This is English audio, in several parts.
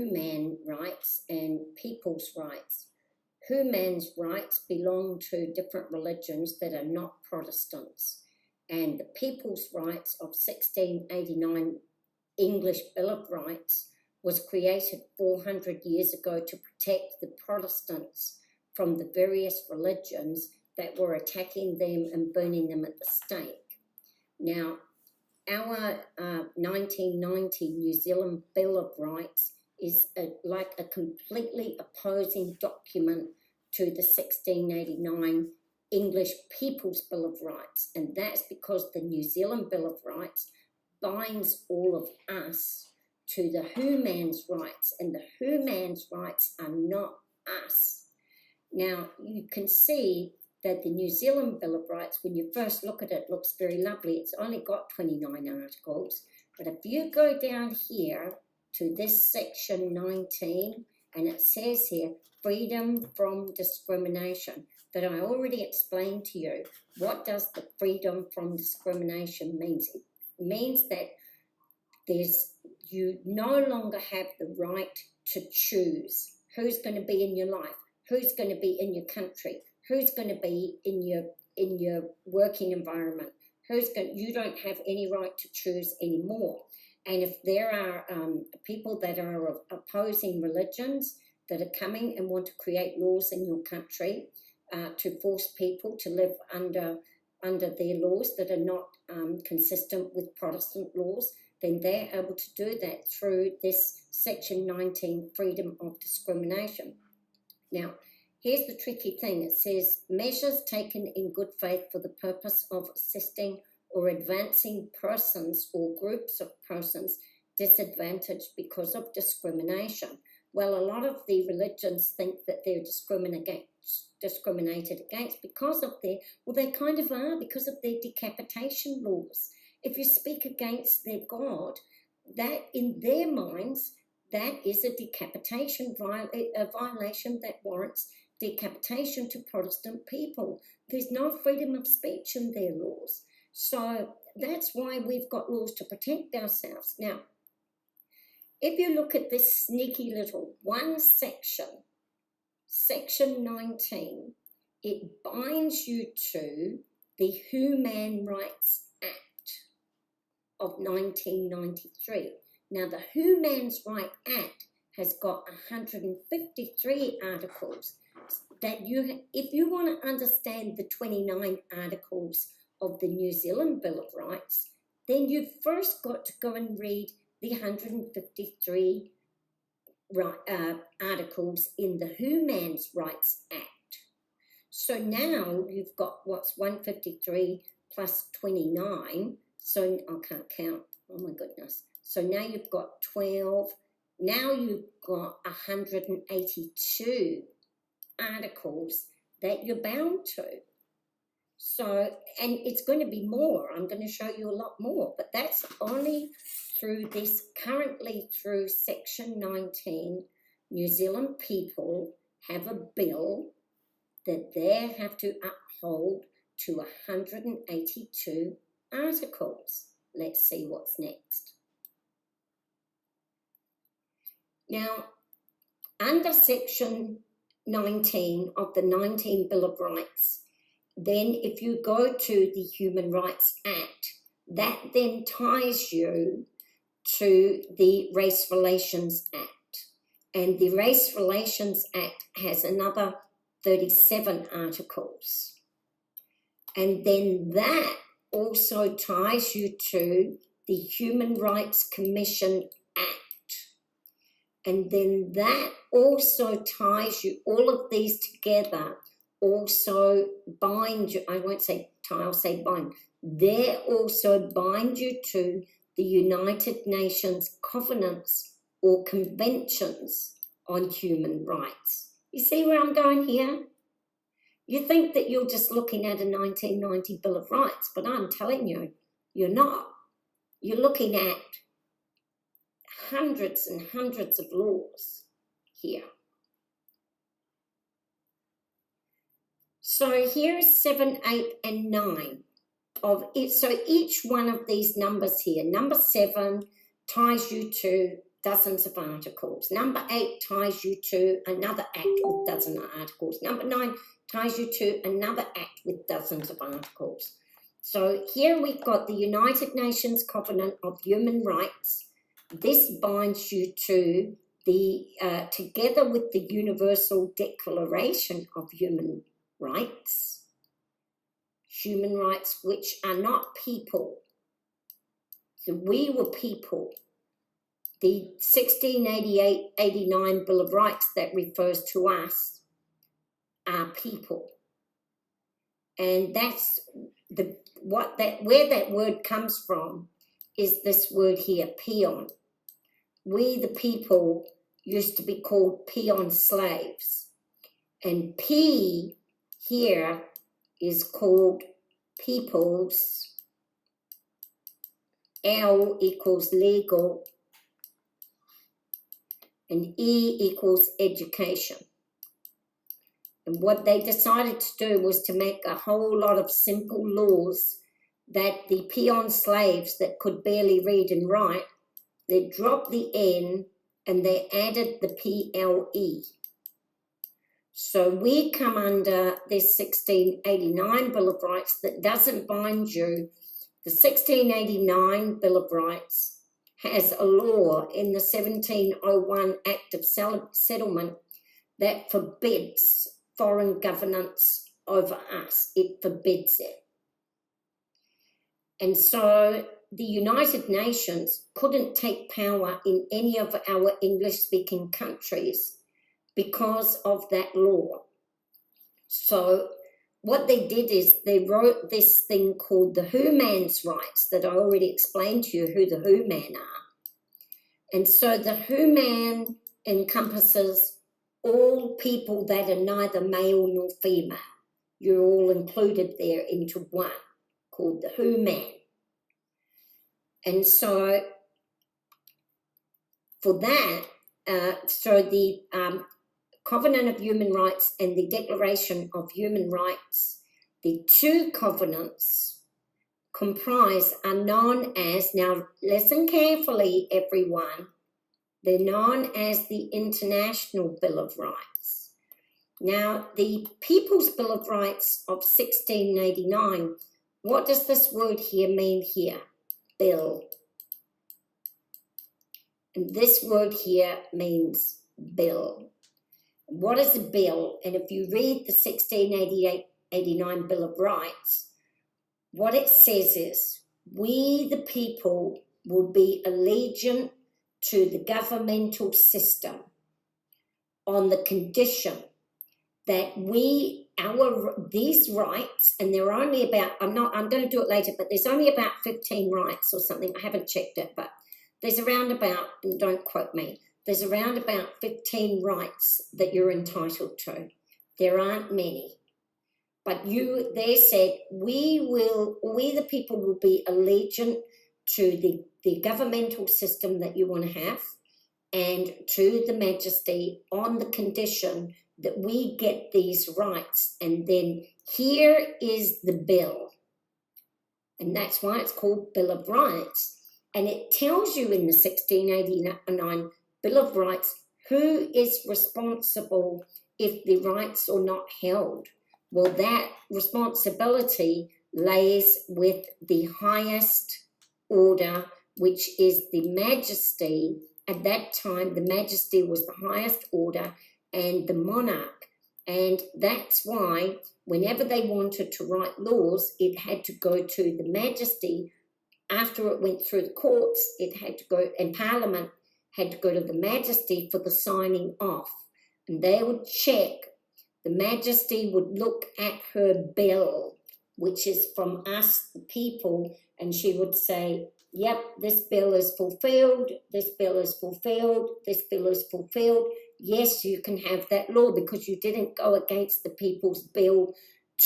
human rights and people's rights. Human's rights belong to different religions that are not Protestants, and the people's rights of 1689 English Bill of Rights was created 400 years ago to protect the Protestants from the various religions that were attacking them and burning them at the stake. Now, our 1990 New Zealand Bill of Rights is like a completely opposing document to the 1689 English People's Bill of Rights, and that's because the New Zealand Bill of Rights binds all of us to the human's rights, and the human's rights are not us. Now, you can see that the New Zealand Bill of Rights, when you first look at it, looks very lovely. It's only got 29 articles, but if you go down here to this section 19, and it says here, freedom from discrimination, that I already explained to you. What does the freedom from discrimination mean? It means that you no longer have the right to choose who's going to be in your life, who's going to be in your country, who's going to be in your working environment, you don't have any right to choose anymore. And if there are people that are of opposing religions that are coming and want to create laws in your country to force people to live under their laws that are not consistent with Protestant laws, then they're able to do that through this Section 19, freedom of discrimination. Now, here's the tricky thing. It says, measures taken in good faith for the purpose of assisting or advancing persons or groups of persons disadvantaged because of discrimination. Well, a lot of the religions think that they're discriminated against because of they kind of are, because of their decapitation laws. If you speak against their God, that in their minds, that is a decapitation violation that warrants decapitation to Protestant people. There's no freedom of speech in their laws. So that's why we've got laws to protect ourselves. Now, if you look at this sneaky little one section, Section 19, it binds you to the Human Rights Act of 1993. Now, the Human Rights Act has got 153 articles that if you want to understand the 29 articles of the New Zealand Bill of Rights, then you've first got to go and read the 153 articles in the Human Rights Act. So now you've got what's 153 plus 29, so I can't count, oh my goodness. So now you've got 12, now you've got 182 articles that you're bound to. So, and it's going to be more. I'm going to show you a lot more, but that's only currently through Section 19. New Zealand people have a bill that they have to uphold to 182 articles. Let's see what's next. Now, under Section 19 of the 19 Bill of Rights, then if you go to the Human Rights Act, that then ties you to the Race Relations Act. And the Race Relations Act has another 37 articles. And then that also ties you to the Human Rights Commission Act. And then that also ties you, all of these together also bind you, I won't say tie, I'll say bind. They also bind you to the United Nations Covenants or Conventions on Human Rights. You see where I'm going here? You think that you're just looking at a 1990 Bill of Rights, but I'm telling you, you're not. You're looking at hundreds and hundreds of laws here. So here's 7, 8, and 9 of it. So each one of these numbers here, number 7 ties you to dozens of articles. Number 8 ties you to another act with dozens of articles. Number 9 ties you to another act with dozens of articles. So here we've got the United Nations Covenant of Human Rights. This binds you to the, together with the Universal Declaration of Human Rights which are not people. So we were people. The 1688-89 Bill of Rights that refers to us are people. And that's where that word comes from is this word here, peon. We, the people, used to be called peon slaves. And P here is called peoples. L equals legal. And E equals education. And what they decided to do was to make a whole lot of simple laws that the peon slaves that could barely read and write, they dropped the N and they added the PLE. So we come under this 1689 Bill of Rights that doesn't bind you. The 1689 Bill of Rights has a law in the 1701 Act of Settlement that forbids foreign governance over us. It forbids it. And so the United Nations couldn't take power in any of our English-speaking countries because of that law. So what they did is they wrote this thing called the Who Man's Rights that I already explained to you who the Who Man are. And so the Who Man encompasses all people that are neither male nor female. You're all included there into one, called the Who Man. And so for that, so the Covenant of Human Rights and the Declaration of Human Rights, the two covenants comprise are known as, now listen carefully everyone, they're known as the International Bill of Rights. Now the People's Bill of Rights of 1689, what does this word here mean here? Bill. And this word here means bill. What is a bill? And if you read the 1689 Bill of Rights, what it says is, we the people will be allegiant to the governmental system on the condition that these rights, and there are only about, I'm going to do it later, but there's only about 15 rights or something. I haven't checked it, but there's around about, and don't quote me, there's around about 15 rights that you're entitled to. There aren't many. But they said, we the people will be allegiant to the governmental system that you want to have and to the Majesty on the condition that we get these rights. And then here is the bill. And that's why it's called Bill of Rights. And it tells you in the 1689 Bill of Rights who is responsible if the rights are not held. Well, that responsibility lays with the highest order, which is the Majesty. At that time, the Majesty was the highest order and the monarch. And that's why whenever they wanted to write laws, it had to go to the Majesty. After it went through the courts, it had to go, and Parliament had to go to the Majesty for the signing off. And they would check. The Majesty would look at her bill, which is from us, the people, and she would say, yep, this bill is fulfilled, this bill is fulfilled, this bill is fulfilled. Yes, you can have that law because you didn't go against the people's bill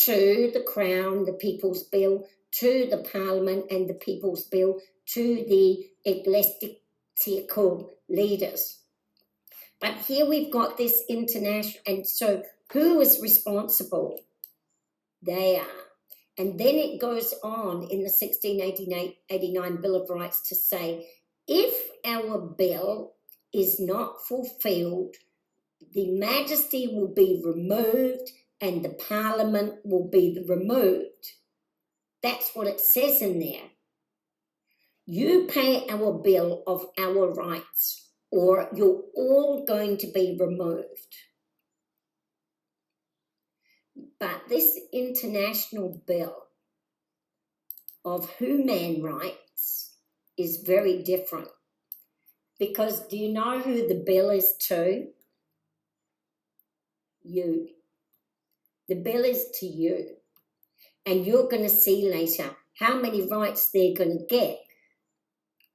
to the Crown, the people's bill to the Parliament, and the people's bill to the ecclesiastical leaders. But here we've got this international, and so who is responsible? They are. And then it goes on in the 1689 Bill of Rights to say, if our bill is not fulfilled, the majesty will be removed and the parliament will be removed. That's what it says in there. You pay our bill of our rights, or you're all going to be removed. But this international bill of human rights is very different. Because do you know who the bill is to? You. The bill is to you. And you're going to see later how many rights they're going to get.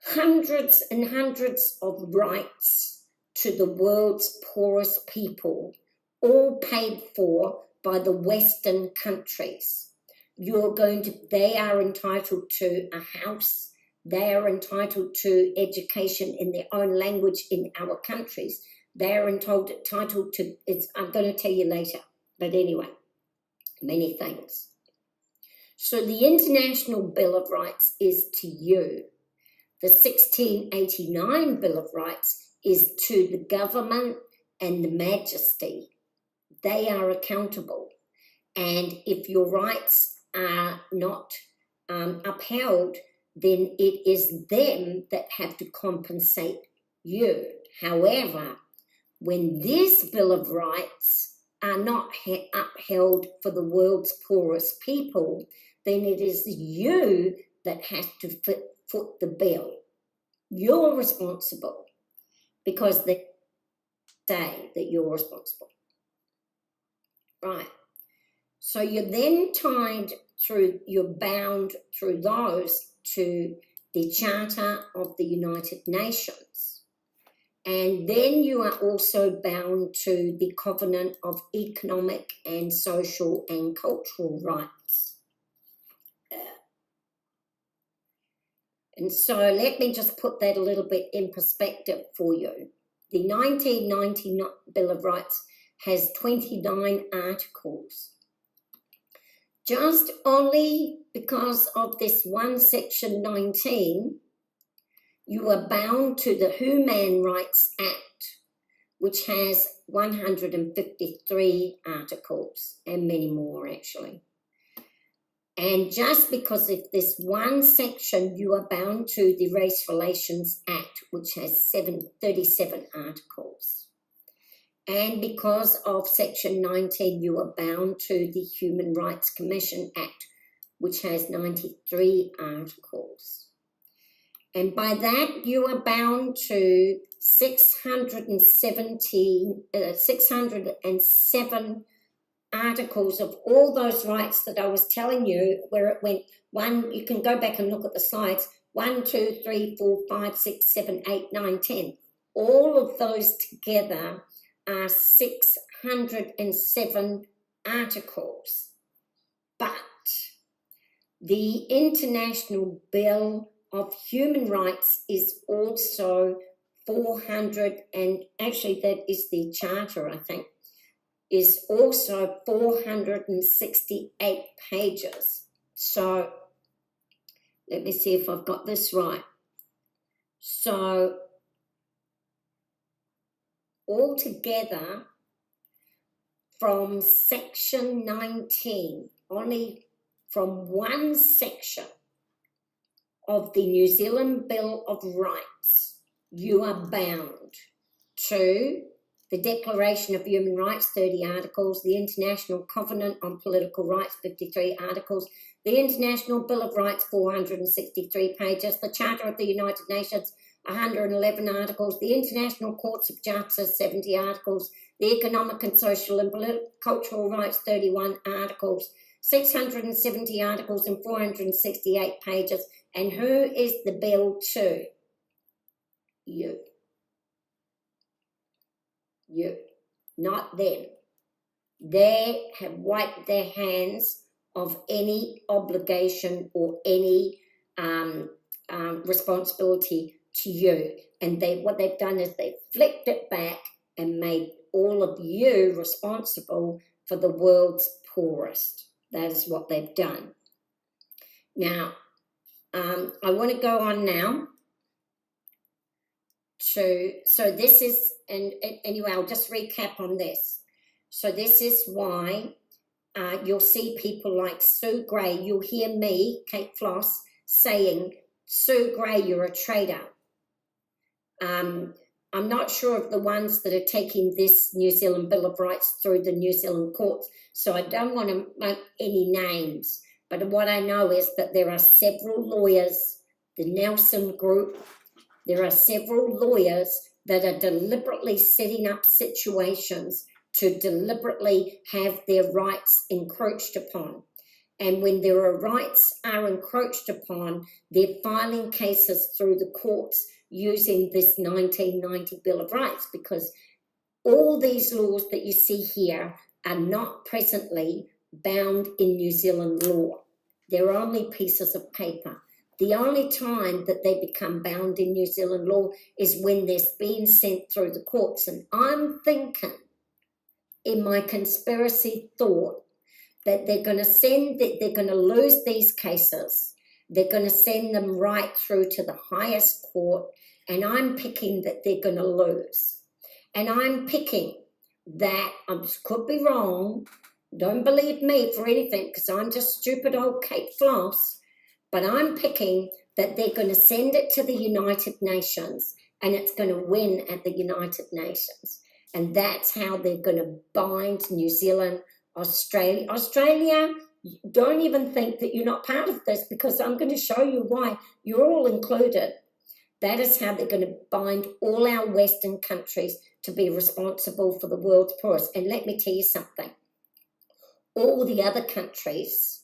Hundreds and hundreds of rights to the world's poorest people, all paid for by the Western countries. They are entitled to a house. They are entitled to education in their own language in our countries. They are entitled to, I'm going to tell you later, but anyway, many things. So the International Bill of Rights is to you. The 1689 Bill of Rights is to the government and the majesty. They are accountable. And if your rights are not upheld, then it is them that have to compensate you. However, when this Bill of Rights are not upheld for the world's poorest people, then it is you that has to foot the bill. You're responsible because they say that you're responsible. Right. So you're then you're bound through those to the Charter of the United Nations. And then you are also bound to the Covenant of Economic and Social and Cultural Rights. And so let me just put that a little bit in perspective for you. The 1990 Bill of Rights has 29 articles. Just only because of this one Section 19, you are bound to the Human Rights Act, which has 153 articles and many more actually. And just because of this one section, you are bound to the Race Relations Act, which has 37 articles. And because of Section 19, you are bound to the Human Rights Commission Act, which has 93 articles. And by that, you are bound to 607 articles of all those rights that I was telling you, where it went one, you can go back and look at the slides, 1, 2, 3, 4, 5, 6, 7, 8, 9, 10. All of those together are 607 articles. But the International Bill of Human Rights is also 400, and actually that is the Charter, I think, is also 468 pages. So let me see if I've got this right. So altogether, from Section 19, only from one section of the New Zealand Bill of Rights, you are bound to the Declaration of Human Rights, 30 articles, the International Covenant on Political Rights, 53 articles, the International Bill of Rights, 463 pages, the Charter of the United Nations, 111 articles, the International Courts of Justice, 70 articles, the Economic and Social and Cultural Rights, 31 articles, 670 articles and 468 pages. And who is the bill to? You. You, not them. They have wiped their hands of any obligation or any responsibility to you. And what they've done is they've flipped it back and made all of you responsible for the world's poorest. That is what they've done. Now, I want to go on now so this is, and anyway, I'll just recap on this. So this is why you'll see people like Sue Gray. You'll hear me, Kate Floss, saying, Sue Gray, you're a traitor. I'm not sure of the ones that are taking this New Zealand Bill of Rights through the New Zealand courts, so I don't want to make any names. But what I know is that there are several lawyers, the Nelson Group, there are several lawyers that are deliberately setting up situations to deliberately have their rights encroached upon. And when their rights are encroached upon, they're filing cases through the courts using this 1990 Bill of Rights, because all these laws that you see here are not presently bound in New Zealand law. They're only pieces of paper. The only time that they become bound in New Zealand law is when they're being sent through the courts. And I'm thinking, in my conspiracy thought, that they're going to lose these cases. They're going to send them right through to the highest court, and I'm picking that they're going to lose. And I'm picking that, I could be wrong, don't believe me for anything, because I'm just stupid old Kate Floss, but I'm picking that they're going to send it to the United Nations, and it's going to win at the United Nations. And that's how they're going to bind New Zealand, Australia, don't even think that you're not part of this, because I'm going to show you why. You're all included. That is how they're going to bind all our Western countries to be responsible for the world's poorest. And let me tell you something. All the other countries,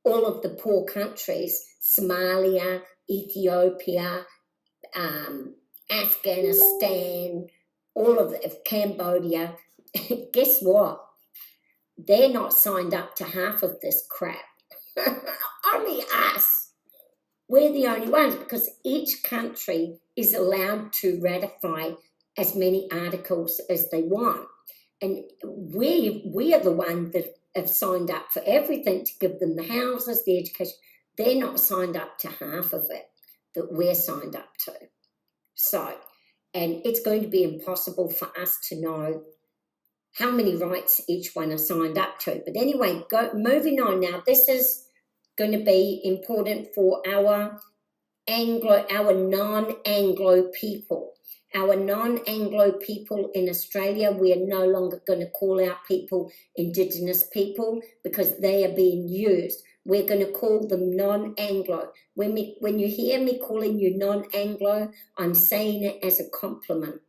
all of the poor countries, Somalia, Ethiopia, Afghanistan, all of Cambodia, guess what? They're not signed up to half of this crap. Only us. We're the only ones, because each country is allowed to ratify as many articles as they want. And we are the ones that have signed up for everything, to give them the houses, the education. They're not signed up to half of it that we're signed up to. So, and it's going to be impossible for us to know how many rights each one are signed up to. But anyway, moving on now. This is going to be important for our non-Anglo people. Our non-Anglo people in Australia, we are no longer going to call our people indigenous people, because they are being used. We're going to call them non-Anglo. When you hear me calling you non-Anglo, I'm saying it as a compliment.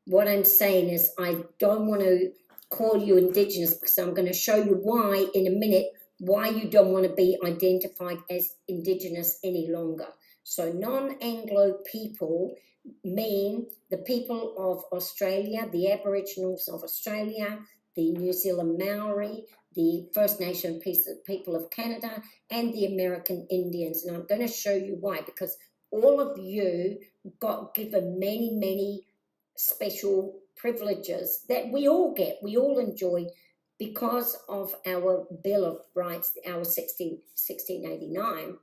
What I'm saying is, I don't want to call you indigenous, because I'm going to show you why in a minute, why you don't want to be identified as indigenous any longer. So non-Anglo people mean the people of Australia, the Aboriginals of Australia, the New Zealand Maori, the First Nation people of Canada, and the American Indians. And I'm going to show you why, because all of you got given many, many special privileges that we all get, we all enjoy, because of our Bill of Rights, our 1689.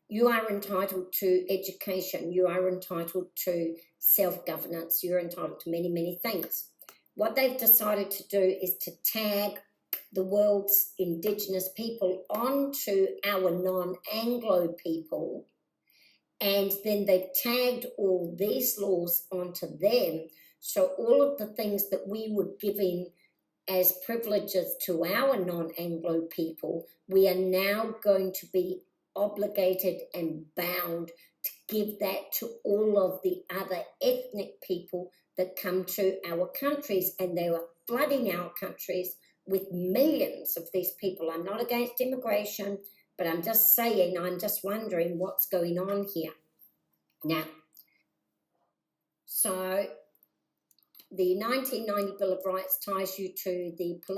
You are entitled to education, you are entitled to self-governance, you're entitled to many, many things. What they've decided to do is to tag the world's indigenous people onto our non-Anglo people, and then they've tagged all these laws onto them. So all of the things that we were giving as privileges to our non-Anglo people, we are now going to be obligated and bound to give that to all of the other ethnic people that come to our countries. And they are flooding our countries with millions of these people. I'm not against immigration, but I'm just saying, I'm just wondering what's going on here. Now, so the 1990 Bill of Rights ties you to the